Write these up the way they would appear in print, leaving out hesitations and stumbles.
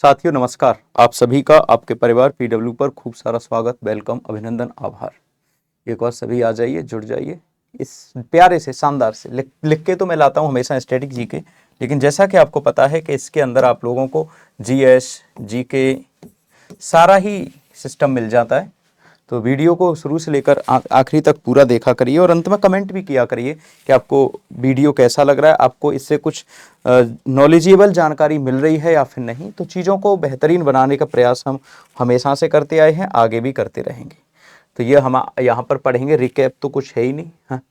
साथियों नमस्कार। आप सभी का आपके परिवार पीडब्ल्यू पर खूब सारा स्वागत, वेलकम, अभिनंदन, आभार। एक बार सभी आ जाइए, जुड़ जाइए इस प्यारे से शानदार से लिख के तो मैं लाता हूँ हमेशा स्टैटिक जीके, लेकिन जैसा कि आपको पता है कि इसके अंदर आप लोगों को जीएस जीके सारा ही सिस्टम मिल जाता है। तो वीडियो को शुरू से लेकर आखिरी तक पूरा देखा करिए और अंत में कमेंट भी किया करिए कि आपको वीडियो कैसा लग रहा है, आपको इससे कुछ नॉलेजेबल जानकारी मिल रही है या फिर नहीं। तो चीज़ों को बेहतरीन बनाने का प्रयास हम हमेशा से करते आए हैं, आगे भी करते रहेंगे। तो ये हम यहाँ पर पढ़ेंगे, रिकैप तो कुछ है ही नहीं। हाँ,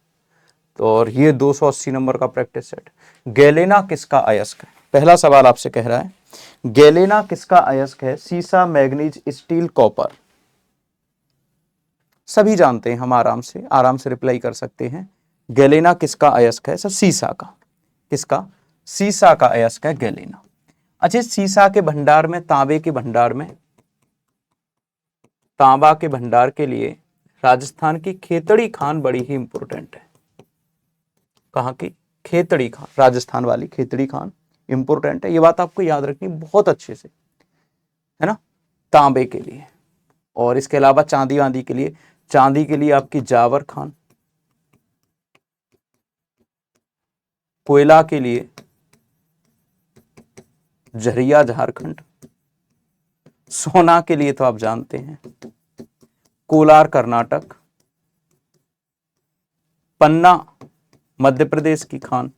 तो और ये 280 नंबर का प्रैक्टिस सेट। गैलेना किसका अयस्क है? पहला सवाल आपसे कह रहा है गैलेना किसका अयस्क है? सीसा, मैग्नीज, स्टील, कॉपर। सभी जानते हैं, हम आराम से रिप्लाई कर सकते हैं। गैलेना किसका अयस्क है? सर सीसा का। किसका? सीसा का अयस्क है गैलेना। अच्छा, सीसा के भंडार में, तांबे के भंडार में, तांबा के भंडार के लिए राजस्थान की खेतड़ी खान बड़ी ही इंपॉर्टेंट है। कहाँ की? खेतड़ी खान, राजस्थान वाली खेतड़ी खान इंपॉर्टेंट है। ये बात आपको याद रखनी बहुत अच्छे से, है ना, तांबे के लिए। और इसके अलावा चांदी वांदी के लिए, चांदी के लिए आपकी जावर खान, कोयला के लिए झरिया झारखंड, सोना के लिए तो आप जानते हैं कोलार कर्नाटक, पन्ना मध्य प्रदेश की खान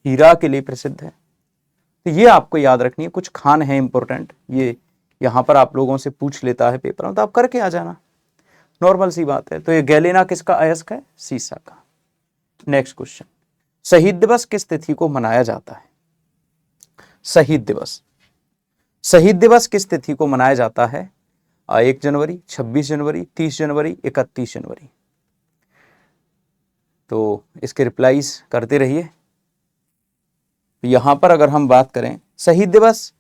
हीरा के लिए प्रसिद्ध है। तो ये आपको याद रखनी है, कुछ खान है इंपॉर्टेंट, ये यहां पर आप लोगों से पूछ लेता है पेपर में, तो आप करके आ जाना, नॉर्मल सी बात है। तो ये गैलेना किसका अयस्क है? सीसा का। नेक्स्ट क्वेश्चन, शहीद दिवस किस तिथि को मनाया जाता है? शहीद दिवस, शहीद दिवस किस तिथि को मनाया जाता है? 1 जनवरी, 26 जनवरी, 30 जनवरी, 31 जनवरी। तो इसके रिप्लाईज करते रहिए। यहां पर अगर हम बात करें, शहीद दिवस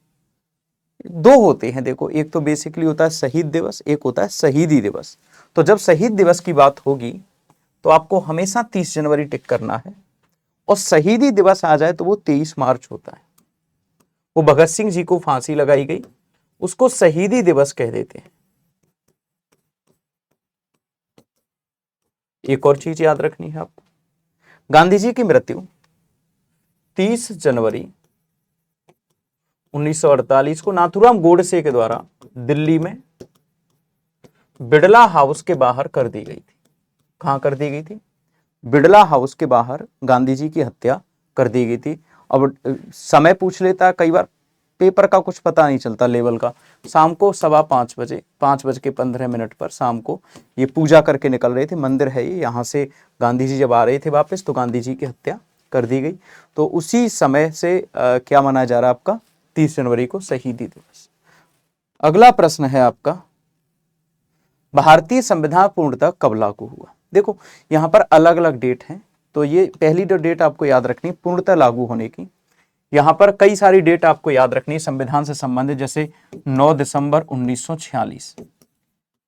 दो होते हैं, देखो, एक तो बेसिकली होता है शहीद दिवस, एक होता है शहीदी दिवस। तो जब शहीद दिवस की बात होगी तो आपको हमेशा 30 जनवरी टिक करना है, और शहीदी दिवस आ जाए तो वो 23 मार्च होता है। वो भगत सिंह जी को फांसी लगाई गई, उसको शहीदी दिवस कह देते हैं। एक और चीज याद रखनी है आपको, गांधी जी की मृत्यु 30 जनवरी 1948 को नाथूराम गोडसे के द्वारा दिल्ली में बिड़ला हाउस के बाहर कर दी गई थी। कहां कर दी गई थी? बिड़ला हाउस के बाहर गांधी जी की हत्या कर दी गई थी। अब समय पूछ लेता है कई बार, पेपर का कुछ पता नहीं चलता लेवल का। शाम को 5:15 बजे, 5:15 पर शाम को ये पूजा करके निकल रहे थे, मंदिर है ये, यहाँ से गांधी जी जब आ रहे थे वापस तो गांधी जी की हत्या कर दी गई। तो उसी समय से क्या मनाया जा रहा है आपका? 30 जनवरी को शहीदी दिवस। अगला प्रश्न है आपका, भारतीय संविधान पूर्णतः कब लागू हुआ? देखो यहाँ पर अलग अलग डेट हैं, तो ये पहली जो डेट आपको याद रखनी पूर्णतः लागू होने की। यहाँ पर कई सारी डेट आपको याद रखनी है संविधान से संबंधित, जैसे 9 दिसंबर 1946,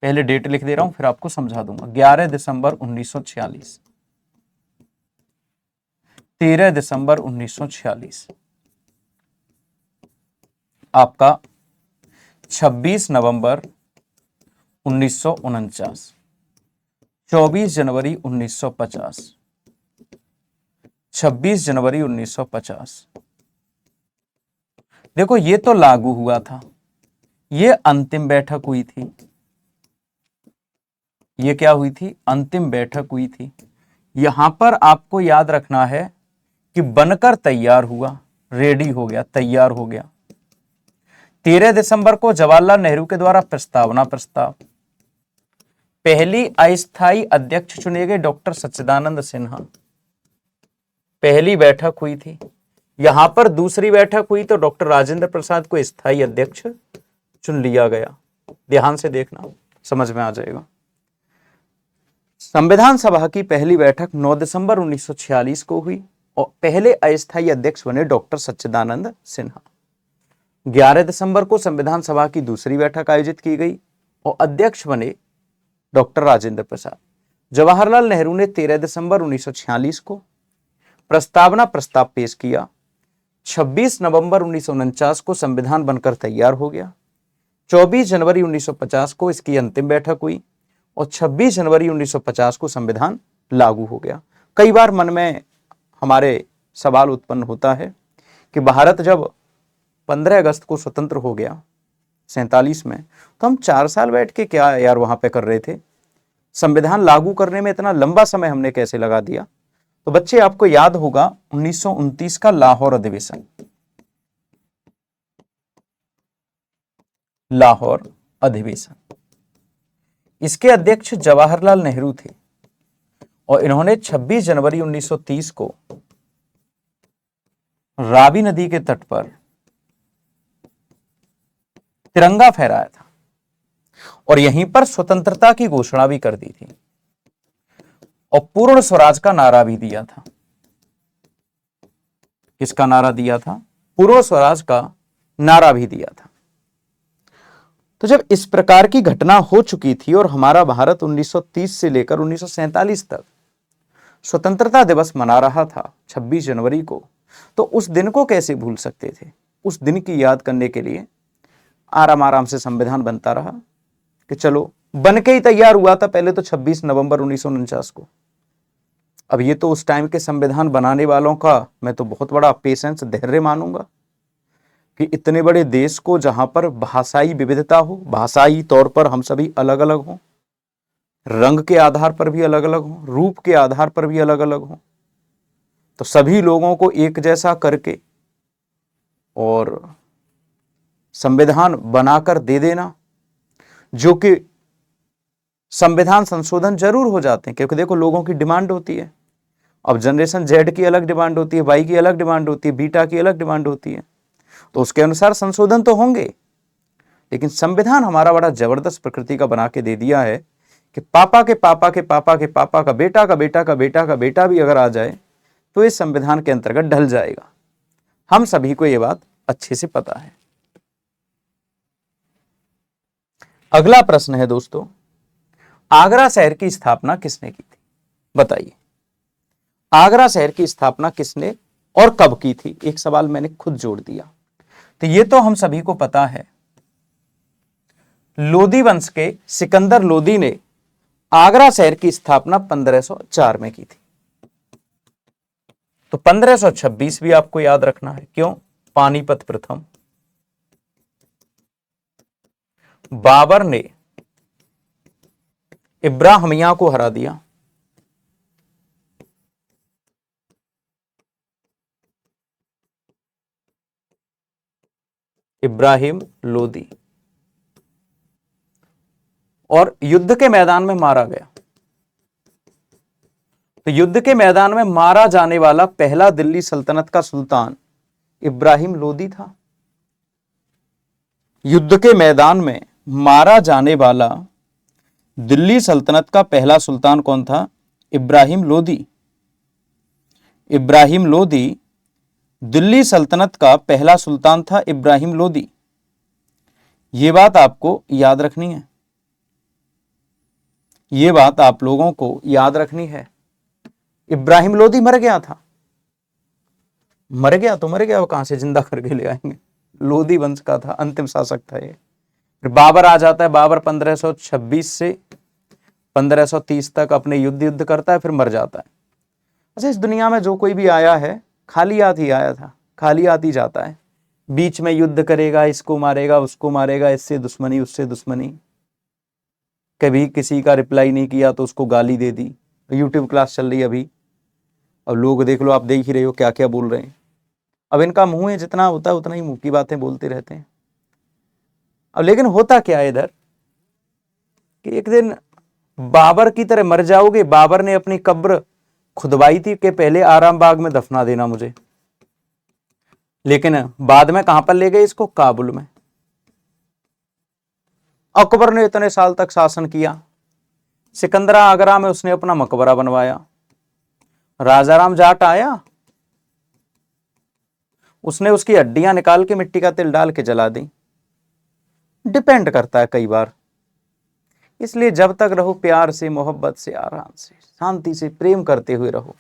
पहले डेट लिख दे रहा हूं फिर आपको समझा दूंगा। 11 दिसंबर 1946, 13 दिसंबर 1946, आपका 26 नवंबर 1949, 24 जनवरी 1950, 26 जनवरी 1950। देखो ये तो लागू हुआ था, ये अंतिम बैठक हुई थी। ये क्या हुई थी? अंतिम बैठक हुई थी। यहां पर आपको याद रखना है कि बनकर तैयार हुआ, रेडी हो गया, तैयार हो गया। 13 दिसंबर को जवाहरलाल नेहरू के द्वारा प्रस्तावना प्रस्ताव, पहली अस्थायी अध्यक्ष चुने गए डॉक्टर सच्चिदानंद सिन्हा, पहली बैठक हुई थी। यहां पर दूसरी बैठक हुई तो डॉक्टर राजेंद्र प्रसाद को स्थायी अध्यक्ष चुन लिया गया। ध्यान से देखना, समझ में आ जाएगा। संविधान सभा की पहली बैठक 9 दिसंबर 1946 को हुई और पहले अस्थायी अध्यक्ष बने डॉक्टर सच्चिदानंद सिन्हा। 11 दिसंबर को संविधान सभा की दूसरी बैठक आयोजित की गई और अध्यक्ष बने डॉक्टर राजेंद्र प्रसाद। जवाहरलाल नेहरू ने 13 दिसंबर 1946 को प्रस्तावना प्रस्ताव पेश किया। 26 नवंबर 1949 को संविधान बनकर तैयार हो गया। 24 जनवरी 1950 को इसकी अंतिम बैठक हुई और 26 जनवरी 1950 को संविधान लागू हो गया। कई बार मन में हमारे सवाल उत्पन्न होता है कि भारत जब 15 अगस्त को स्वतंत्र हो गया 47 में, तो हम 4 साल बैठ के क्या यार वहां पे कर रहे थे? संविधान लागू करने में इतना लंबा समय हमने कैसे लगा दिया? तो बच्चे, आपको याद होगा 1929 का लाहौर अधिवेशन। लाहौर अधिवेशन, इसके अध्यक्ष जवाहरलाल नेहरू थे और इन्होंने 26 जनवरी 1930 को रावी नदी के तट पर तिरंगा फहराया था और यहीं पर स्वतंत्रता की घोषणा भी कर दी थी और पूर्ण स्वराज का नारा भी दिया था। किसका नारा दिया था? पूर्ण स्वराज का नारा भी दिया था। तो जब इस प्रकार की घटना हो चुकी थी और हमारा भारत 1930 से लेकर 1947 तक स्वतंत्रता दिवस मना रहा था 26 जनवरी को, तो उस दिन को कैसे भूल सकते थे? उस दिन की याद करने के लिए आराम आराम से संविधान बनता रहा कि चलो, बन के ही तैयार हुआ था पहले तो 26 नवंबर 1949 को। अब ये तो उस टाइम के संविधान बनाने वालों का मैं तो बहुत बड़ा पेशेंस, धैर्य मानूंगा कि इतने बड़े देश को जहां पर भाषाई विविधता हो, भाषाई तौर पर हम सभी अलग अलग हों, रंग के आधार पर भी अलग अलग हों, रूप के आधार पर भी अलग अलग हों, तो सभी लोगों को एक जैसा करके और संविधान बनाकर दे देना, जो कि संविधान संशोधन जरूर हो जाते हैं क्योंकि देखो लोगों की डिमांड होती है। अब जनरेशन जेड की अलग डिमांड होती है, वाई की अलग डिमांड होती है, बीटा की अलग डिमांड होती है, तो उसके अनुसार संशोधन तो होंगे। लेकिन संविधान हमारा बड़ा जबरदस्त प्रकृति का बना के दे दिया है कि पापा के पापा के पापा के पापा का बेटा का बेटा का बेटा का बेटा भी अगर आ जाए तो इस संविधान के अंतर्गत ढल जाएगा। हम सभी को यह बात अच्छे से पता है। अगला प्रश्न है दोस्तों, आगरा शहर की स्थापना किसने की थी? बताइए, आगरा शहर की स्थापना किसने और कब की थी? एक सवाल मैंने खुद जोड़ दिया। तो ये तो हम सभी को पता है, लोदी वंश के सिकंदर लोदी ने आगरा शहर की स्थापना 1504 में की थी। तो 1526 भी आपको याद रखना है। क्यों? पानीपत प्रथम। बाबर ने इब्राहिमिया को हरा दिया। इब्राहिम लोदी, और युद्ध के मैदान में मारा गया। तो युद्ध के मैदान में मारा जाने वाला पहला दिल्ली सल्तनत का सुल्तान इब्राहिम लोदी था। युद्ध के मैदान में मारा जाने वाला दिल्ली सल्तनत का पहला सुल्तान कौन था? इब्राहिम लोदी। इब्राहिम लोदी दिल्ली सल्तनत का पहला सुल्तान था, इब्राहिम लोदी। यह बात आपको याद रखनी है, यह बात आप लोगों को याद रखनी है। इब्राहिम लोदी मर गया था, मर गया तो मर गया, वो कहां से जिंदा करके ले आएंगे? लोदी वंश का था, अंतिम शासक था ये। फिर बाबर आ जाता है, बाबर 1526 से 1530 तक अपने युद्ध करता है, फिर मर जाता है। अच्छा, इस दुनिया में जो कोई भी आया है खाली हाथ ही आया था, खाली हाथ ही जाता है। बीच में युद्ध करेगा, इसको मारेगा उसको मारेगा, इससे दुश्मनी उससे दुश्मनी, कभी किसी का रिप्लाई नहीं किया तो उसको गाली दे दी। यूट्यूब क्लास चल रही है अभी, अब लोग देख लो, आप देख ही रहे हो क्या क्या बोल रहे हैं। अब इनका मुंह है, जितना होता है उतना ही मुंह की बातें बोलते रहते हैं। अब लेकिन होता क्या है इधर कि एक दिन बाबर की तरह मर जाओगे। बाबर ने अपनी कब्र खुदवाई थी कि पहले आराम बाग में दफना देना मुझे, लेकिन बाद में कहां पर ले गए इसको? काबुल में। अकबर ने इतने साल तक शासन किया, सिकंदरा आगरा में उसने अपना मकबरा बनवाया। राजाराम जाट आया, उसने उसकी हड्डियां निकाल के मिट्टी का तेल डाल के जला दी। डिपेंड करता है कई बार। इसलिए जब तक रहो प्यार से, मोहब्बत से, आराम से, शांति से, प्रेम करते हुए रहो,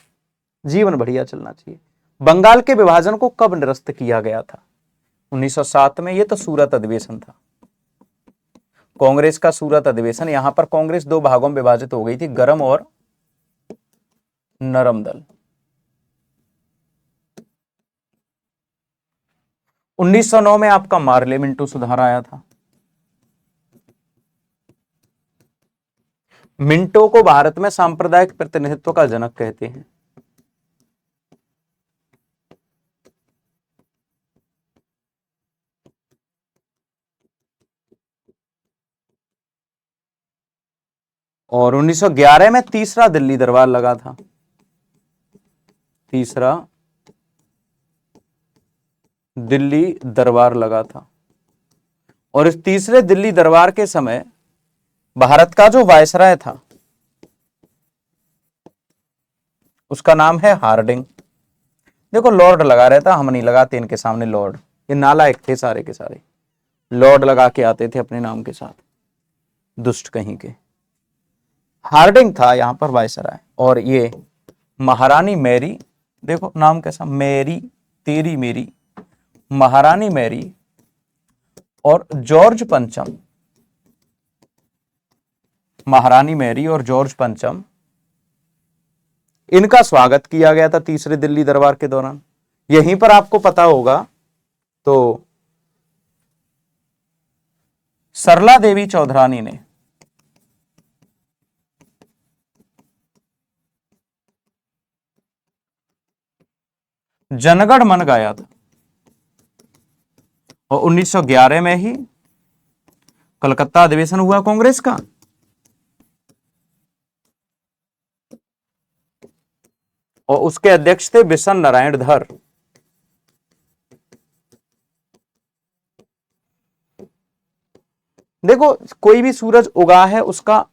जीवन बढ़िया चलना चाहिए। बंगाल के विभाजन को कब निरस्त किया गया था? 1907 में। ये तो सूरत अधिवेशन था, कांग्रेस का सूरत अधिवेशन। यहां पर कांग्रेस दो भागों में विभाजित हो गई थी, गरम और नरम दल। 1909 में आपका मार्ले मिंटो सुधार आया था। मिंटो को भारत में सांप्रदायिक प्रतिनिधित्व का जनक कहते हैं। और 1911 में तीसरा दिल्ली दरबार लगा था। तीसरा दिल्ली दरबार लगा था। और इस तीसरे दिल्ली दरबार के समय भारत का जो वायसराय था उसका नाम है हार्डिंग। देखो लॉर्ड लगा रहता, हम नहीं लगाते इनके सामने लॉर्ड, ये नालायक थे सारे के सारे, लॉर्ड लगा के आते थे अपने नाम के साथ, दुष्ट कहीं के। हार्डिंग था यहां पर वायसराय। और ये महारानी मैरी, देखो नाम कैसा, मैरी तेरी मेरी, महारानी मैरी और जॉर्ज पंचम, महारानी मैरी और जॉर्ज पंचम, इनका स्वागत किया गया था तीसरे दिल्ली दरबार के दौरान। यहीं पर आपको पता होगा तो सरला देवी चौधरानी ने जनगण मन गाया था। और 1911 में ही कलकत्ता अधिवेशन हुआ कांग्रेस का। और उसके अध्यक्ष थे बिशन नारायण धर। देखो कोई भी सूरज उगा है उसका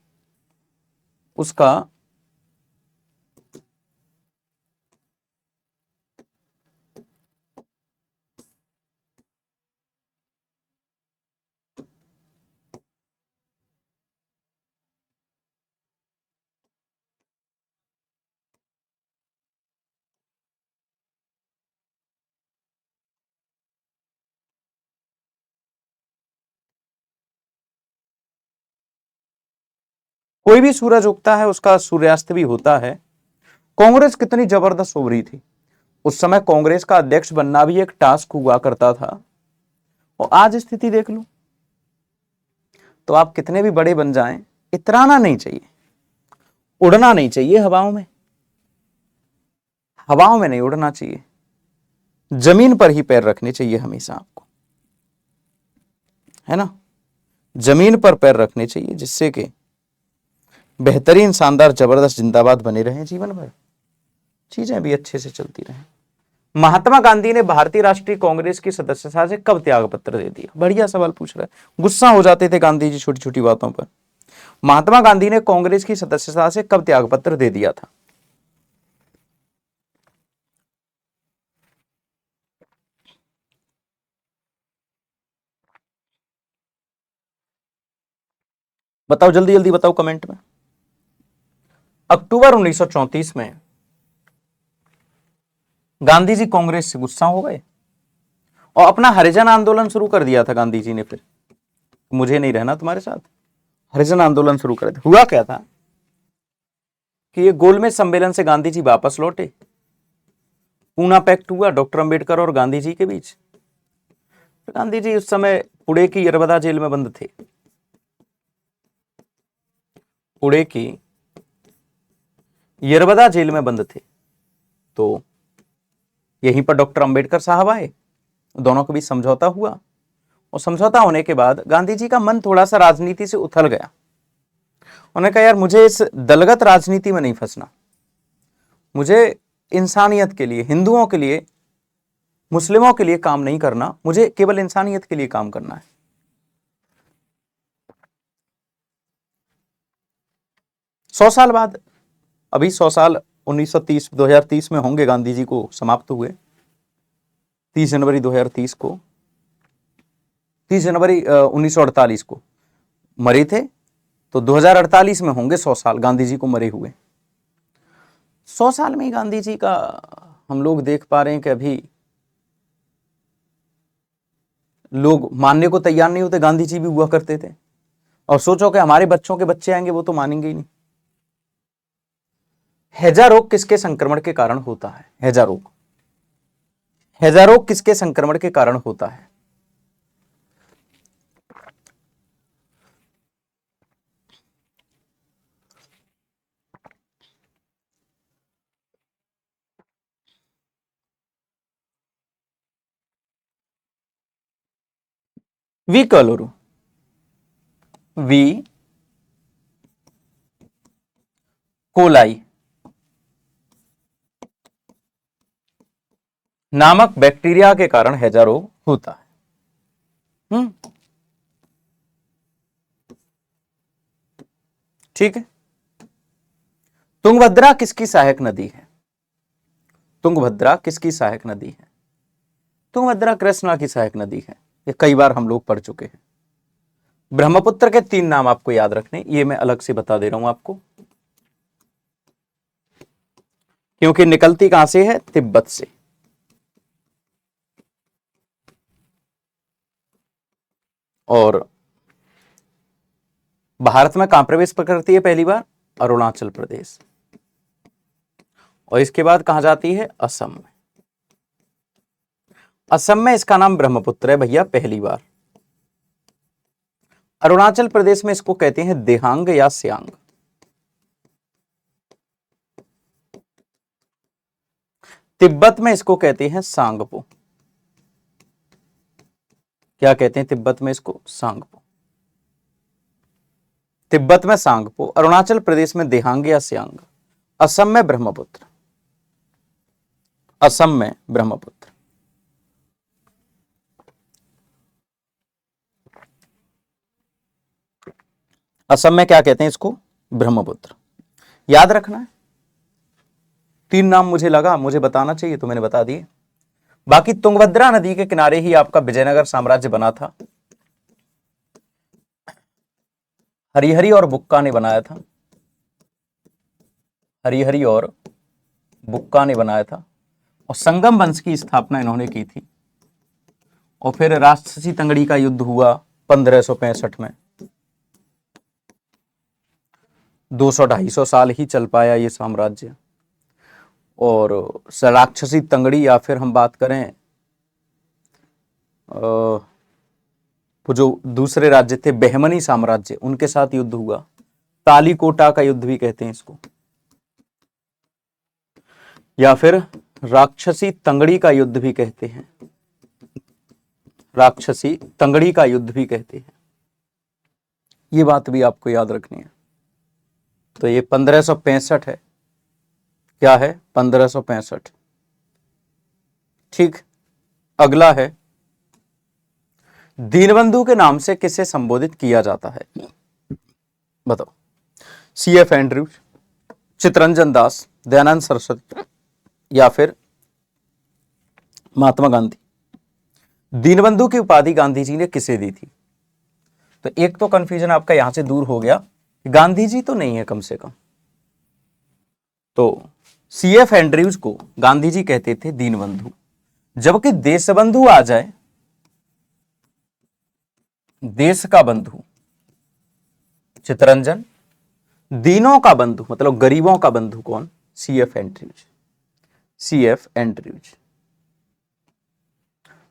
कोई भी सूरज उगता है उसका सूर्यास्त भी होता है। कांग्रेस कितनी जबरदस्त उभरी थी उस समय, कांग्रेस का अध्यक्ष बनना भी एक टास्क हुआ करता था। और आज स्थिति देख लो, तो आप कितने भी बड़े बन जाएं, इतराना नहीं चाहिए, उड़ना नहीं चाहिए हवाओं में, हवाओं में नहीं उड़ना चाहिए, जमीन पर ही पैर रखने चाहिए हमेशा आपको, है ना, जमीन पर पैर रखने चाहिए, जिससे कि बेहतरीन शानदार जबरदस्त जिंदाबाद बने रहें जीवन भर, चीजें भी अच्छे से चलती रहें। महात्मा गांधी ने भारतीय राष्ट्रीय कांग्रेस की सदस्यता से कब त्याग पत्र दे दिया? बढ़िया सवाल पूछ रहा है, गुस्सा हो जाते थे गांधी जी छोटी छोटी बातों पर। महात्मा गांधी ने कांग्रेस की सदस्यता से कब त्याग पत्र दे दिया था? बताओ जल्दी जल्दी बताओ कमेंट में। अक्टूबर 1934 में गांधी जी कांग्रेस से गुस्सा हो गए और अपना हरिजन आंदोलन शुरू कर दिया था गांधी जी ने। फिर मुझे नहीं रहना तुम्हारे साथ, हरिजन आंदोलन शुरू कर दिया। हुआ क्या था कि ये गोलमेज सम्मेलन से गांधी जी वापस लौटे, पूना पैक्ट हुआ डॉक्टर अंबेडकर और गांधी जी के बीच। तो गांधी जी उस समय पुणे की यरबदा जेल में बंद थे, पुणे की यरबदा जेल में बंद थे। तो यहीं पर डॉक्टर अंबेडकर साहब आए, दोनों के बीच समझौता हुआ और समझौता होने के बाद गांधी जी का मन थोड़ा सा राजनीति से उथल गया। उन्होंने कहा यार मुझे इस दलगत राजनीति में नहीं फंसना, मुझे इंसानियत के लिए, हिंदुओं के लिए, मुस्लिमों के लिए काम नहीं करना, मुझे केवल इंसानियत के लिए काम करना है। 100 साल बाद, अभी 100 साल 2030 में होंगे गांधी जी को समाप्त हुए, 30 जनवरी 2030 को, 30 जनवरी 1948 को मरे थे। तो 2048 में होंगे 100 साल गांधी जी को मरे हुए। 100 साल में ही गांधी जी का हम लोग देख पा रहे हैं कि अभी लोग मानने को तैयार नहीं होते, गांधी जी भी हुआ करते थे। और सोचो कि हमारे बच्चों के बच्चे आएंगे, वो तो मानेंगे ही नहीं। हैजा रोग किसके संक्रमण के कारण होता है? हैजा रोग, हैजा रोग किसके संक्रमण के कारण होता है? वी कलोरो, वी कोलाई नामक बैक्टीरिया के कारण हैजा रोग होता है। ठीक है। तुंगभद्रा किसकी सहायक नदी है? तुंगभद्रा किसकी सहायक नदी है? तुंगभद्रा कृष्णा की सहायक नदी है। ये कई बार हम लोग पढ़ चुके हैं। ब्रह्मपुत्र के 3 नाम आपको याद रखने, ये मैं अलग से बता दे रहा हूं आपको, क्योंकि निकलती कहां से है? तिब्बत से। और भारत में कहां प्रवेश करती है पहली बार? अरुणाचल प्रदेश। और इसके बाद कहां जाती है? असम में। असम में इसका नाम ब्रह्मपुत्र है भैया, पहली बार। अरुणाचल प्रदेश में इसको कहते हैं देहांग या सियांग। तिब्बत में इसको कहते हैं सांगपो। क्या कहते हैं तिब्बत में इसको? सांगपो। तिब्बत में सांगपो, अरुणाचल प्रदेश में देहांग या सियांग, असम में ब्रह्मपुत्र। असम में ब्रह्मपुत्र। असम में क्या कहते हैं इसको? ब्रह्मपुत्र। याद रखना है। 3 नाम मुझे लगा, मुझे बताना चाहिए तो मैंने बता दिए। बाकी तुंगभद्रा नदी के किनारे ही आपका विजयनगर साम्राज्य बना था। हरिहरी और बुक्का ने बनाया था। हरिहरी और बुक्का ने बनाया था। और संगम वंश की स्थापना इन्होंने की थी। और फिर राक्षसी तंगड़ी का युद्ध हुआ 1565 में। 200-250 साल ही चल पाया ये साम्राज्य। और राक्षसी तंगड़ी, या फिर हम बात करें वो जो दूसरे राज्य थे बहमनी साम्राज्य, उनके साथ युद्ध हुआ। तालीकोटा का युद्ध भी कहते हैं इसको, या फिर राक्षसी तंगड़ी का युद्ध भी कहते हैं। राक्षसी तंगड़ी का युद्ध भी कहते हैं। ये बात भी आपको याद रखनी है। तो ये 1565 है। क्या है? 1565। ठीक। अगला है, दीनबंधु के नाम से किसे संबोधित किया जाता है? बताओ। CF एंड्रूज, चित्तरंजन दास, दयानंद सरस्वती, या फिर महात्मा गांधी। दीनबंधु की उपाधि गांधी जी ने किसे दी थी? तो एक तो कंफ्यूजन आपका यहां से दूर हो गया, गांधी जी तो नहीं है कम से कम। तो CF एंड्रूज को गांधी जी कहते थे दीनबंधु, जबकि देशबंधु आ जाए, देश का बंधु चित्तरंजन, दीनों का बंधु मतलब गरीबों का बंधु कौन? CF Andrews. CF Andrews.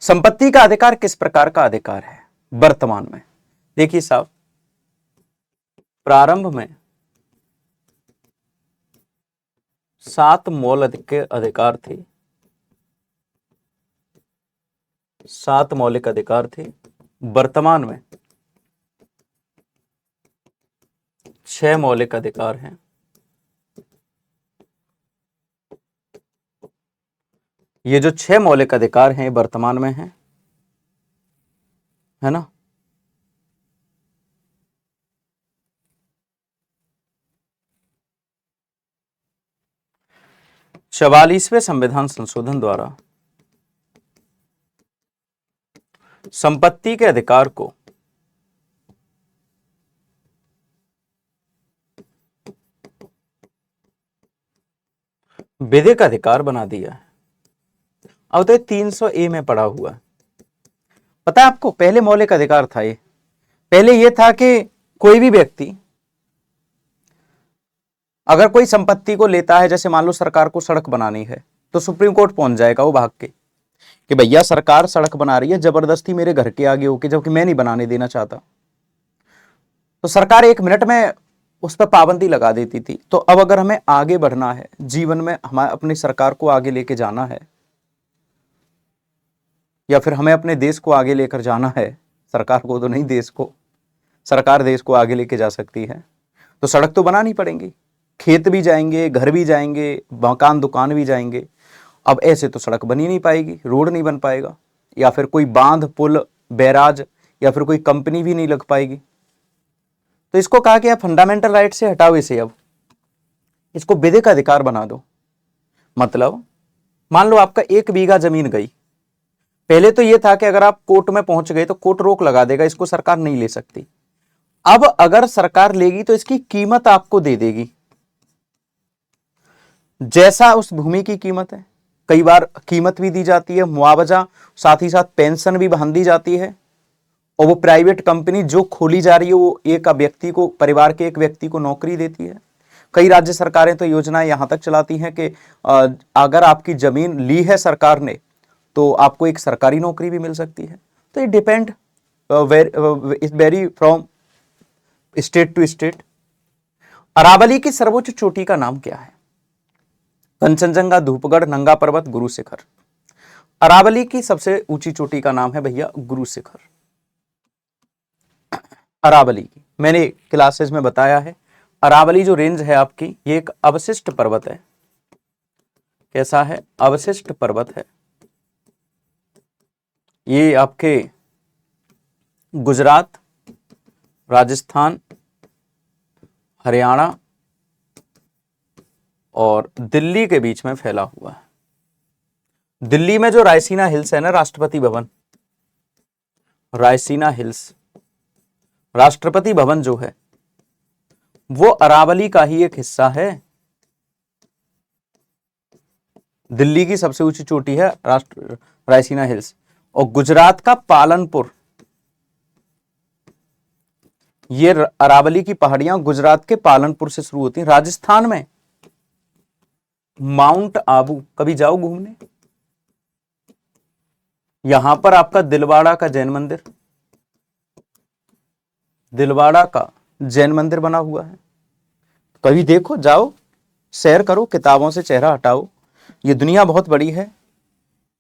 संपत्ति का अधिकार किस प्रकार का अधिकार है वर्तमान में? देखिए साहब, प्रारंभ में 7 मौलिक अधिकार थे। 7 मौलिक अधिकार थे। वर्तमान में 6 मौलिक अधिकार हैं। ये जो 6 मौलिक अधिकार हैं वर्तमान में हैं, है ना? चवालीसवें संविधान संशोधन द्वारा संपत्ति के अधिकार को विधिक अधिकार बना दिया है। अब तो 300A में पड़ा हुआ है। पता है आपको, पहले मौलिक अधिकार था ये। पहले ये था कि कोई भी व्यक्ति अगर कोई संपत्ति को लेता है, जैसे मान लो सरकार को सड़क बनानी है, तो सुप्रीम कोर्ट पहुंच जाएगा वो भाग के कि भैया सरकार सड़क बना रही है जबरदस्ती मेरे घर के आगे होके, जबकि मैं नहीं बनाने देना चाहता। तो सरकार 1 मिनट में उस पर पाबंदी लगा देती थी। तो अब अगर हमें आगे बढ़ना है जीवन में, हमें अपनी सरकार को आगे लेके जाना है, या फिर हमें अपने देश को आगे लेकर जाना है, सरकार को तो नहीं, देश को, सरकार देश को आगे लेके जा सकती है, तो सड़क तो बनानी पड़ेंगी। खेत भी जाएंगे, घर भी जाएंगे, मकान दुकान भी जाएंगे। अब ऐसे तो सड़क बन ही नहीं पाएगी, रोड नहीं बन पाएगा, या फिर कोई बांध पुल बैराज या फिर कोई कंपनी भी नहीं लग पाएगी। तो इसको कहा कि फंडामेंटल राइट से हटाओ इसे, अब इसको विधिक अधिकार बना दो। मतलब मान लो आपका 1 बीघा जमीन गई, पहले तो यह था कि अगर आप कोर्ट में पहुंच गए तो कोर्ट रोक लगा देगा, इसको सरकार नहीं ले सकती। अब अगर सरकार लेगी तो इसकी कीमत आपको दे देगी, जैसा उस भूमि की कीमत है। कई बार कीमत भी दी जाती है, मुआवजा, साथ ही साथ पेंशन भी बहाल दी जाती है। और वो प्राइवेट कंपनी जो खोली जा रही है वो एक व्यक्ति को, परिवार के एक व्यक्ति को नौकरी देती है। कई राज्य सरकारें तो योजनाएं यहां तक चलाती हैं कि अगर आपकी जमीन ली है सरकार ने तो आपको एक सरकारी नौकरी भी मिल सकती है। तो it depend, it very from state to state. Aravalli की सर्वोच्च चोटी का नाम क्या है? कंचनजंगा, धूपगढ़, नंगा पर्वत, गुरु शिखर। अरावली की सबसे ऊंची चोटी का नाम है भैया गुरु शिखर। अरावली की मैंने क्लासेस में बताया है, अरावली जो रेंज है आपकी, ये एक अवशिष्ट पर्वत है। कैसा है? अवशिष्ट पर्वत है। ये आपके गुजरात, राजस्थान, हरियाणा और दिल्ली के बीच में फैला हुआ है। दिल्ली में जो रायसीना हिल्स है ना, राष्ट्रपति भवन, रायसीना हिल्स, राष्ट्रपति भवन जो है वो अरावली का ही एक हिस्सा है। दिल्ली की सबसे ऊंची चोटी है रायसीना हिल्स। और गुजरात का पालनपुर, ये अरावली की पहाड़ियां गुजरात के पालनपुर से शुरू होती हैं। राजस्थान में माउंट आबू, कभी जाओ घूमने, यहां पर आपका दिलवाड़ा का जैन मंदिर, दिलवाड़ा का जैन मंदिर बना हुआ है। कभी देखो, जाओ, सैर करो, किताबों से चेहरा हटाओ। ये दुनिया बहुत बड़ी है,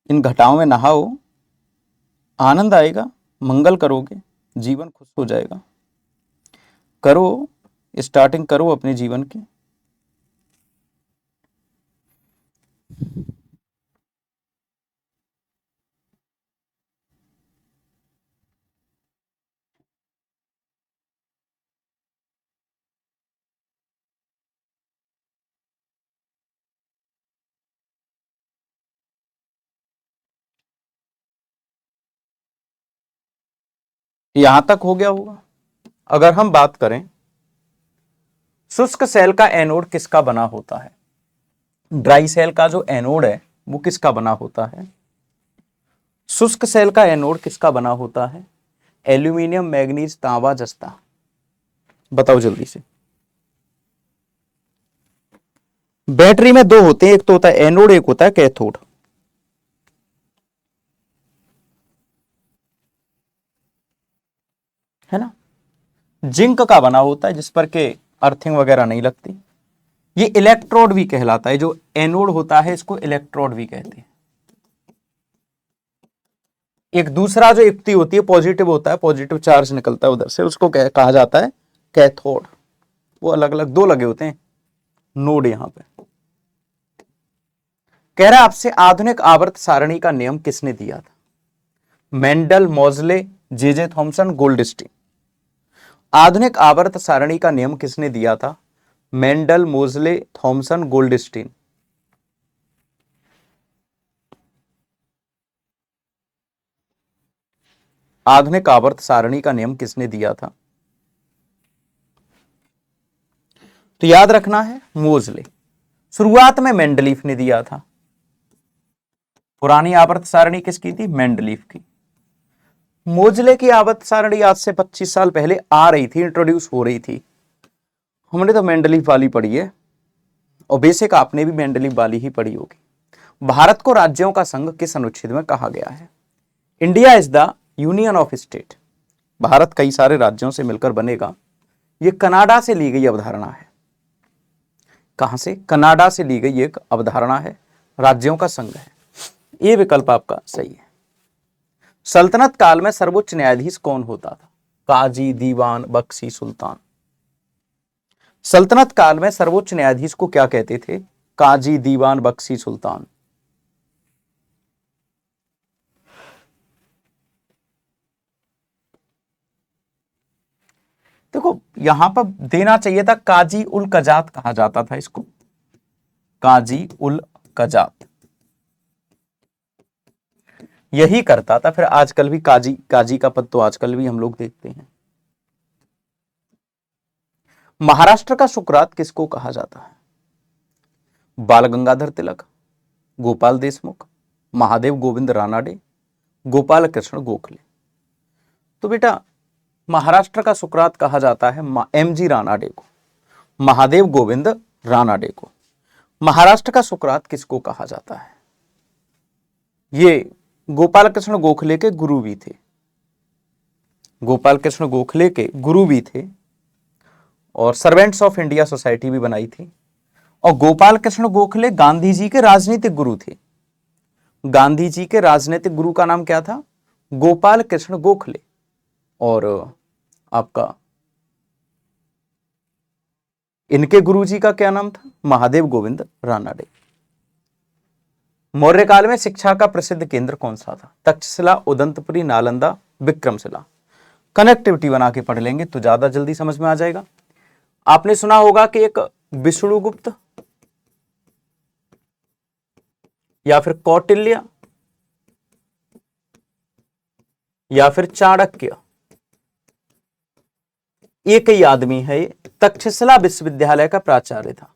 इन घटाओं में नहाओ, आनंद आएगा, मंगल करोगे, जीवन खुश हो जाएगा। करो, स्टार्टिंग करो अपने जीवन की। यहां तक हो गया होगा। अगर हम बात करें शुष्क सेल का एनोड किसका बना होता है, ड्राई सेल का जो एनोड है वो किसका बना होता है? शुष्क सेल का एनोड किसका बना होता है? एल्यूमिनियम, मैग्नीज, तांबा, जस्ता। बताओ जल्दी से। बैटरी में दो होते हैं, एक तो होता है एनोड, एक होता है कैथोड। है ना? जिंक का बना होता है, जिस पर के अर्थिंग वगैरह नहीं लगती। ये इलेक्ट्रोड भी कहलाता है, जो एनोड होता है इसको इलेक्ट्रोड भी कहते हैं। एक दूसरा जो युक्ति होती है, पॉजिटिव होता है, पॉजिटिव चार्ज निकलता है उधर से, उसको कहा जाता है कैथोड। वो अलग अलग दो लगे होते हैं नोड यहां पे। कह रहा है आपसे, आधुनिक आवर्त सारणी का नियम किसने दिया था? मेंडल, मोजले, जे थॉमसन, गोल्डस्टीन। आधुनिक आवर्त सारणी का नियम किसने दिया था? मेंडल, मोजले, थॉमसन, गोल्डस्टीन। आधुनिक आवर्त सारणी का नियम किसने दिया था? तो याद रखना है मोजले। शुरुआत में मेंडलीफ ने दिया था, पुरानी आवर्त सारणी किसकी थी? मेंडलीफ की। मोजले की आवर्त सारणी आज से 25 साल पहले आ रही थी, इंट्रोड्यूस हो रही थी। हमने तो मेंडलीफ वाली पढ़ी है, और बेसिक आपने भी मेंडलीफ वाली ही पढ़ी होगी। भारत को राज्यों का संघ किस अनुच्छेद में कहा गया है? India is the union of state. Bharat कई सारे राज्यों से मिलकर बनेगा। यह कनाडा से ली गई अवधारणा है। कहां से? कनाडा से ली गई एक अवधारणा है, राज्यों का संघ है। यह विकल्प आपका सही है। सल्तनत काल में सर्वोच्च न्यायाधीश कौन होता था? काजी, दीवान, बख्शी, सुल्तान। सल्तनत काल में सर्वोच्च न्यायाधीश को क्या कहते थे? काजी, दीवान, बख्शी, सुल्तान। देखो यहां पर देना चाहिए था काजी उल कजात कहा जाता था इसको, काजी उल कजात यही करता था। फिर आजकल भी काजी का पद तो आजकल भी हम लोग देखते हैं। महाराष्ट्र का सुकरात किसको कहा जाता है? बाल गंगाधर तिलक, गोपाल देशमुख, महादेव गोविंद रानाडे, गोपाल कृष्ण गोखले। तो बेटा महाराष्ट्र का सुकरात कहा जाता है एमजी रानाडे को, महादेव गोविंद रानाडे को। महाराष्ट्र का सुकरात किसको कहा जाता है? ये गोपाल कृष्ण गोखले के गुरु भी थे, गोपाल कृष्ण गोखले के गुरु भी थे, और सर्वेंट्स ऑफ इंडिया सोसाइटी भी बनाई थी। और गोपाल कृष्ण गोखले गांधी जी के राजनीतिक गुरु थे। गांधी जी के राजनीतिक गुरु का नाम क्या था? गोपाल कृष्ण गोखले। और आपका इनके गुरुजी का क्या नाम था? महादेव गोविंद रानाडे। मौर्य काल में शिक्षा का प्रसिद्ध केंद्र कौन सा था? तक्षशिला, उदंतपुरी, नालंदा, विक्रमशिला। कनेक्टिविटी बना के पढ़ लेंगे तो ज्यादा जल्दी समझ में आ जाएगा। आपने सुना होगा कि एक विष्णुगुप्त या फिर कौटिल्य या फिर चाणक्य, एक ही आदमी है। तक्षशिला विश्वविद्यालय का प्राचार्य था,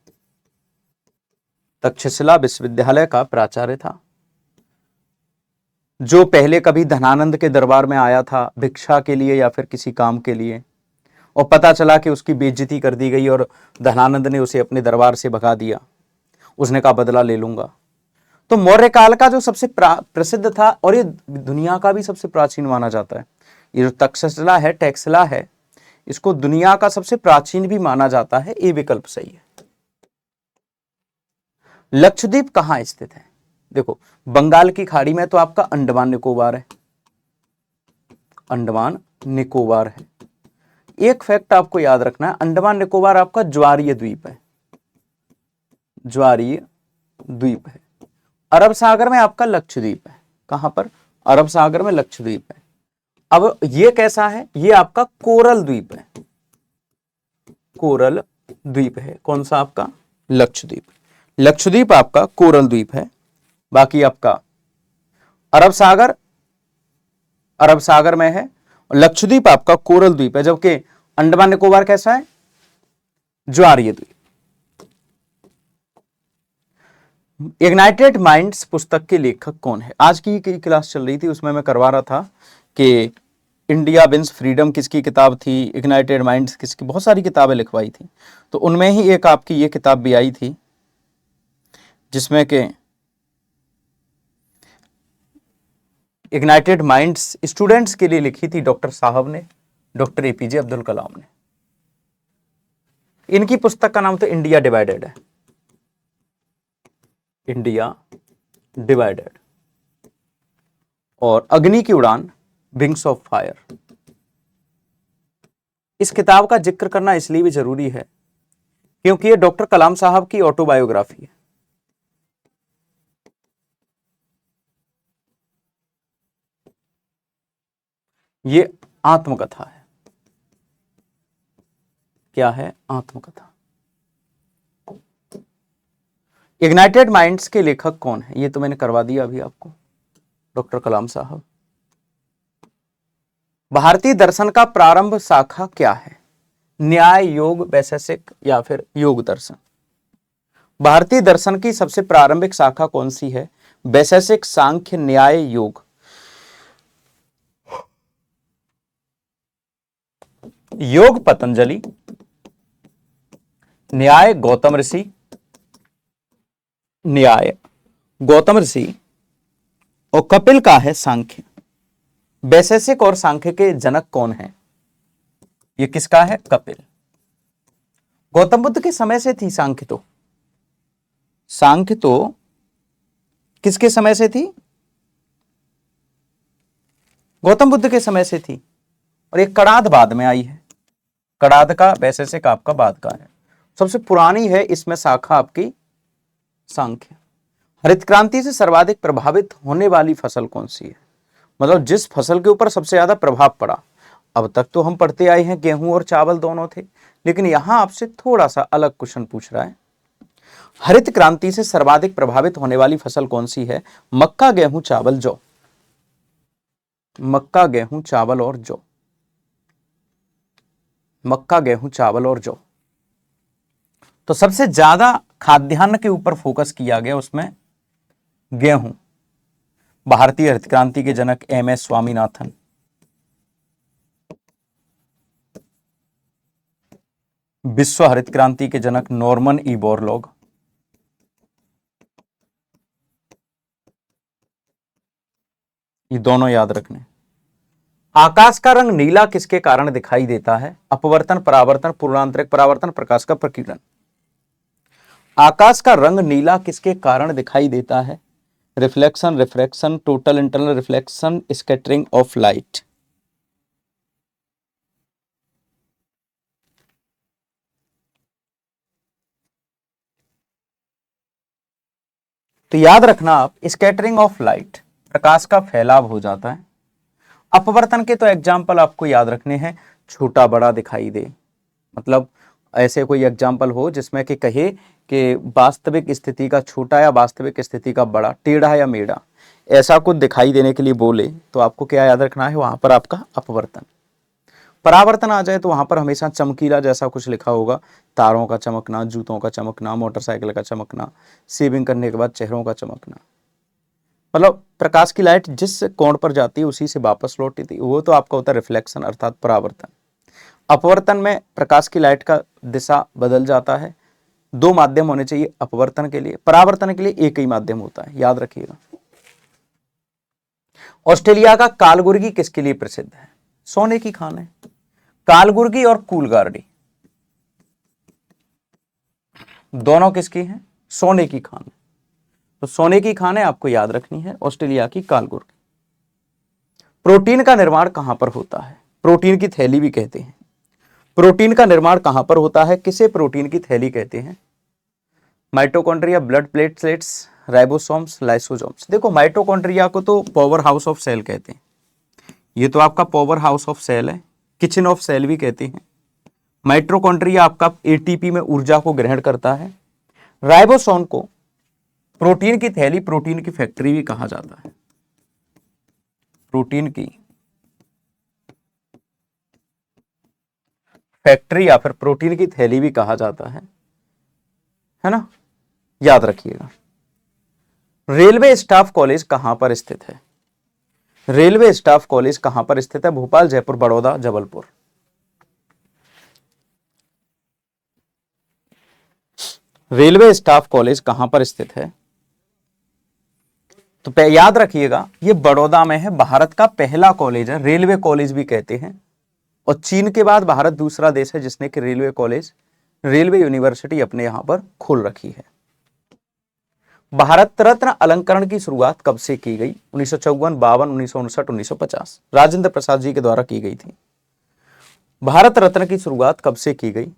तक्षशिला विश्वविद्यालय का प्राचार्य था, जो पहले कभी धनानंद के दरबार में आया था भिक्षा के लिए या फिर किसी काम के लिए, और पता चला कि उसकी बेइज्जती कर दी गई और धनानंद ने उसे अपने दरबार से भगा दिया। उसने कहा बदला ले लूंगा। तो मौर्य काल का जो सबसे प्रसिद्ध था, और ये दुनिया का भी सबसे प्राचीन माना जाता है, ये जो तक्षशिला है, टैक्सला है, इसको दुनिया का सबसे प्राचीन भी माना जाता है। ये विकल्प सही है। लक्षद्वीप कहां स्थित है? देखो बंगाल की खाड़ी में तो आपका अंडमान निकोबार है, अंडमान निकोबार है। एक फैक्ट आपको याद रखना है, अंडमान निकोबार आपका ज्वारीय द्वीप है, ज्वारीय द्वीप है। अरब सागर में आपका लक्षद्वीप है। कहां पर? अरब सागर में लक्षद्वीप है। अब ये कैसा है? ये आपका कोरल द्वीप है, कोरल द्वीप है। कौन सा आपका? लक्षद्वीप। लक्षद्वीप आपका कोरल द्वीप है। बाकी आपका अरब सागर में है, और लक्षद्वीप आपका कोरल द्वीप है, जबकि अंडमान निकोबार कैसा है? ज्वारीय द्वीप। इग्नाइटेड माइंड्स पुस्तक के लेखक कौन है? आज की क्लास चल रही थी, उसमें मैं करवा रहा था कि इंडिया विंस फ्रीडम किसकी किताब थी, इग्नाइटेड माइंड्स किसकी, बहुत सारी किताबें लिखवाई थी। तो उनमें ही एक आपकी ये किताब भी आई थी, जिसमें कि इग्नाइटेड माइंड्स स्टूडेंट्स के लिए लिखी थी डॉक्टर साहब ने, डॉक्टर एपीजे अब्दुल कलाम ने। इनकी पुस्तक का नाम तो इंडिया डिवाइडेड है, इंडिया डिवाइडेड। और अग्नि की उड़ान, विंग्स ऑफ फायर। इस किताब का जिक्र करना इसलिए भी जरूरी है क्योंकि ये डॉक्टर कलाम साहब की ऑटोबायोग्राफी है। ये आत्मकथा है। क्या है? आत्मकथा। इग्नाइटेड माइंड्स के लेखक कौन है? ये तो मैंने करवा दिया अभी आपको, डॉक्टर कलाम साहब। भारतीय दर्शन का प्रारंभ शाखा क्या है? न्याय, योग, वैशेषिक या फिर योग दर्शन। भारतीय दर्शन की सबसे प्रारंभिक शाखा कौन सी है? वैशेषिक, सांख्य, न्याय, योग। योग पतंजलि, न्याय गौतम ऋषि, न्याय गौतम ऋषि, और कपिल का है सांख्य। वैशेषिक और सांख्य के जनक कौन है? ये किसका है? कपिल। गौतम बुद्ध के समय से थी सांख्य तो। सांख्य तो किसके समय से थी? गौतम बुद्ध के समय से थी, और एक कणाद बाद में आई है। कणाद का वैशेषिक आपका बाद का है। सबसे पुरानी है इसमें शाखा आपकी सांख्य। हरित क्रांति से सर्वाधिक प्रभावित होने वाली फसल कौन सी है? मतलब जिस फसल के ऊपर सबसे ज्यादा प्रभाव पड़ा। अब तक तो हम पढ़ते आए हैं गेहूं और चावल दोनों थे, लेकिन यहां आपसे थोड़ा सा अलग क्वेश्चन पूछ रहा है। हरित क्रांति से सर्वाधिक प्रभावित होने वाली फसल कौन सी है? मक्का, गेहूं, चावल, जौ। मक्का, गेहूं, चावल और जौ। मक्का, गेहूं, चावल और जौ। तो सबसे ज्यादा खाद्यान्न के ऊपर फोकस किया गया, उसमें गेहूं। भारतीय हरित क्रांति के जनक एम एस स्वामीनाथन। विश्व हरित क्रांति के जनक नॉर्मन ई बोरलॉग। ये दोनों याद रखने। आकाश का रंग नीला किसके कारण दिखाई देता है? अपवर्तन, परावर्तन, पूर्णांतरिक परावर्तन, प्रकाश का प्रकीर्णन। आकाश का रंग नीला किसके कारण दिखाई देता है? Reflection, refraction, total internal reflection, scattering of light. तो याद रखना आप, स्कैटरिंग ऑफ लाइट, प्रकाश का फैलाव हो जाता है। अपवर्तन के तो एग्जाम्पल आपको याद रखने हैं, छोटा बड़ा दिखाई दे। मतलब ऐसे कोई एग्जाम्पल हो जिसमें कि कहे कि वास्तविक स्थिति का छोटा या वास्तविक स्थिति का बड़ा, टेढ़ा या मेढ़ा, ऐसा कुछ दिखाई देने के लिए बोले तो आपको क्या याद रखना है? वहां पर आपका अपवर्तन। परावर्तन आ जाए तो वहां पर हमेशा चमकीला जैसा कुछ लिखा होगा, तारों का चमकना, जूतों का चमकना, मोटरसाइकिल का चमकना, शेविंग करने के बाद चेहरों का चमकना। मतलब प्रकाश की लाइट जिस कोण पर जाती है उसी से वापस लौटती थी, वो तो आपका होता है रिफ्लेक्शन अर्थात परावर्तन। अपवर्तन में प्रकाश की लाइट का दिशा बदल जाता है। दो माध्यम होने चाहिए अपवर्तन के लिए, परावर्तन के लिए एक ही माध्यम होता है, याद रखिएगा। ऑस्ट्रेलिया का कालगुर्गी किसके लिए प्रसिद्ध है? सोने की खान है। कालगुर्गी और कूलगार्डी दोनों किसकी हैं? सोने की खान। तो सोने की खान है, आपको याद रखनी है ऑस्ट्रेलिया की कालगुर्गी। प्रोटीन का निर्माण कहां पर होता है? प्रोटीन की थैली भी कहते हैं। प्रोटीन का निर्माण कहां पर होता है? किसे प्रोटीन की थैली कहते हैं? Mitochondria, blood platelets, ribosomes, lysosomes. देखो माइटोकॉन्ड्रिया को तो पावर हाउस ऑफ सेल कहते हैं। ये तो आपका पावर हाउस ऑफ सेल है, किचन ऑफ सेल भी कहते हैं। माइटोकॉन्ड्रिया आपका एटीपी में ऊर्जा को ग्रहण करता है। राइबोसोम को प्रोटीन की थैली, प्रोटीन की फैक्ट्री भी कहा जाता है। प्रोटीन की फैक्ट्री या फिर प्रोटीन की थैली भी कहा जाता है ना, याद रखिएगा। रेलवे स्टाफ कॉलेज कहां पर स्थित है? रेलवे स्टाफ कॉलेज कहां पर स्थित है? Bhopal, Jaipur, Baroda, Jabalpur. Railway staff college कहां पर स्थित है? तो याद रखिएगा, ये बड़ौदा में है। भारत का पहला कॉलेज है, रेलवे कॉलेज भी कहते हैं। और चीन के बाद भारत दूसरा देश है जिसने कि रेलवे कॉलेज, रेलवे यूनिवर्सिटी अपने यहां पर खोल रखी है। भारत रत्न अलंकरण की शुरुआत कब से की गई? 1954, 52, 1959, 1950। राजेंद्र प्रसाद जी के द्वारा की गई थी। भारत रत्न की शुरुआत कब से की गई?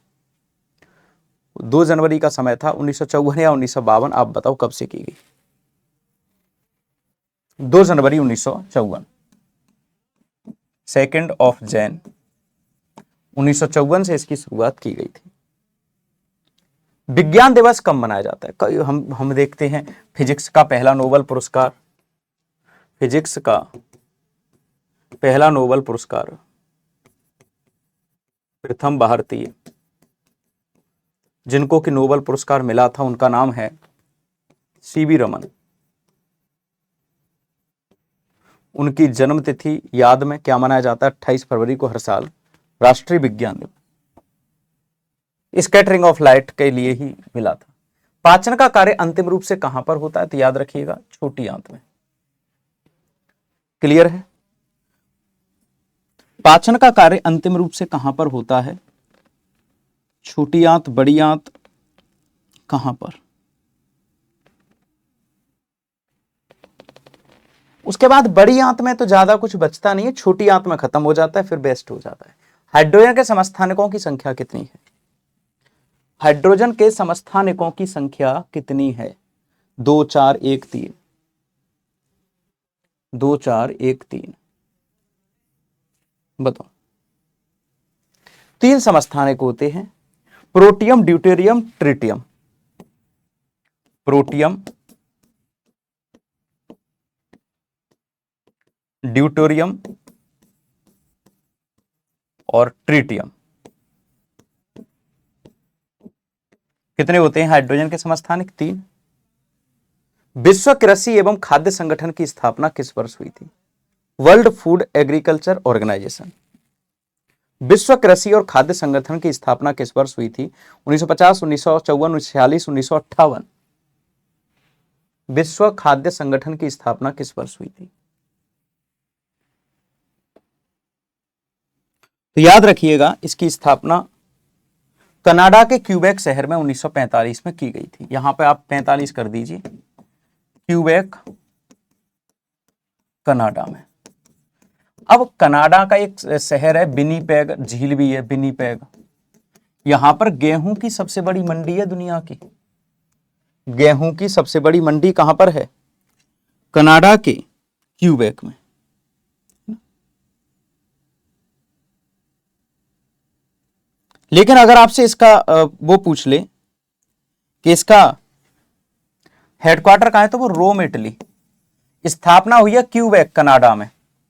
2 जनवरी का समय था, 1954 या 1952, आप बताओ कब से की गई? 2 जनवरी 1954। 2 ऑफ जैन 1954 से इसकी शुरुआत की गई थी। विज्ञान दिवस कब मनाया जाता है? कई हम देखते हैं, फिजिक्स का पहला नोबेल पुरस्कार, फिजिक्स का पहला नोबेल पुरस्कार प्रथम भारतीय जिनको कि नोबेल पुरस्कार मिला था, उनका नाम है सीवी रमन। उनकी जन्म तिथि याद में क्या मनाया जाता है 28 फरवरी को हर साल? राष्ट्रीय विज्ञान दिवस। स्कैटरिंग ऑफ लाइट के लिए ही मिला था। पाचन का कार्य अंतिम रूप से कहां पर होता है? तो याद रखिएगा छोटी आंत में। क्लियर है? पाचन का कार्य अंतिम रूप से कहां पर होता है? छोटी आंत, बड़ी आंत, कहां पर? उसके बाद बड़ी आंत में तो ज्यादा कुछ बचता नहीं है, छोटी आंत में खत्म हो जाता है, फिर बेस्ट हो जाता है। हाइड्रोजन के समस्थानिकों की संख्या कितनी है? हाइड्रोजन के समस्थानिकों की संख्या कितनी है? 2 4 1 3। 2 4 1 3 बताओ। 3 समस्थानिक होते हैं, protium, deuterium, tritium. Protium, deuterium और ट्रिटियम। कितने होते हैं हाइड्रोजन के समस्थानिक? 3। विश्व कृषि एवं खाद्य संगठन की स्थापना किस वर्ष हुई थी? World food agriculture organisation. विश्व कृषि और खाद्य संगठन की स्थापना किस वर्ष हुई थी? 1950, 1954, 1946, 1958। विश्व खाद्य संगठन की स्थापना किस वर्ष हुई थी? तो याद रखिएगा इसकी स्थापना कनाडा के क्यूबेक शहर में 1945 में की गई थी। यहां पे आप 45 कर दीजिए। क्यूबेक, कनाडा में। अब कनाडा का एक शहर है विनीपेग, झील भी है विनीपेग। यहां पर गेहूं की सबसे बड़ी मंडी है दुनिया की। गेहूं की सबसे बड़ी मंडी कहां पर है? कनाडा के क्यूबेक में। लेकिन अगर आपसे इसका वो पूछ ले कि इसका हेडक्वार्टर कहां है, तो वो रोम, इटली। स्थापना हुई है क्यूबेक, कनाडा में,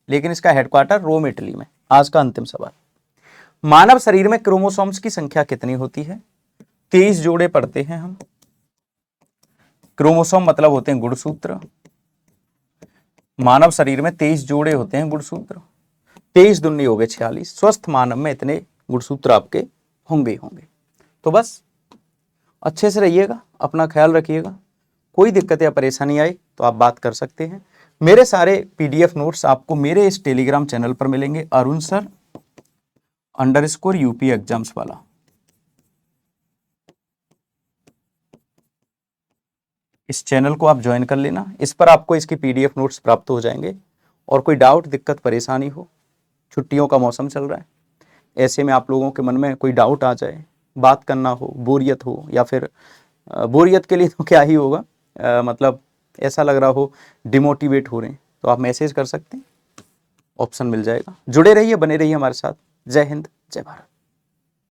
लेकिन इसका हेडक्वार्टर रोम, इटली में। आज का अंतिम सवाल, मानव शरीर में क्रोमोसोम्स की संख्या कितनी होती है? 23 जोड़े पढ़ते हैं हम। क्रोमोसोम मतलब होते हैं गुणसूत्र। मानव शरीर में 23 जोड़े होते हैं गुणसूत्र। 23 दूनी हो गए 46। स्वस्थ मानव में इतने गुणसूत्र आपके होंगे। तो बस अच्छे से रहिएगा, अपना ख्याल रखिएगा। कोई दिक्कत या परेशानी आए तो आप बात कर सकते हैं। मेरे सारे पीडीएफ नोट्स आपको मेरे इस टेलीग्राम चैनल पर मिलेंगे, अरुण सर _UP एग्जाम्स वाला। इस चैनल को आप ज्वाइन कर लेना, इस पर आपको इसके पीडीएफ नोट्स प्राप्त हो जाएंगे। और कोई डाउट, दिक्कत, परेशानी हो, छुट्टियों का मौसम चल रहा है, ऐसे में आप लोगों के मन में कोई डाउट आ जाए, बात करना हो, बोरियत हो, या फिर बोरियत के लिए तो क्या ही होगा, मतलब ऐसा लग रहा हो डिमोटिवेट हो रहे हैं, तो आप मैसेज कर सकते हैं, ऑप्शन मिल जाएगा। जुड़े रहिए, बने रहिए हमारे साथ। जय हिंद, जय भारत।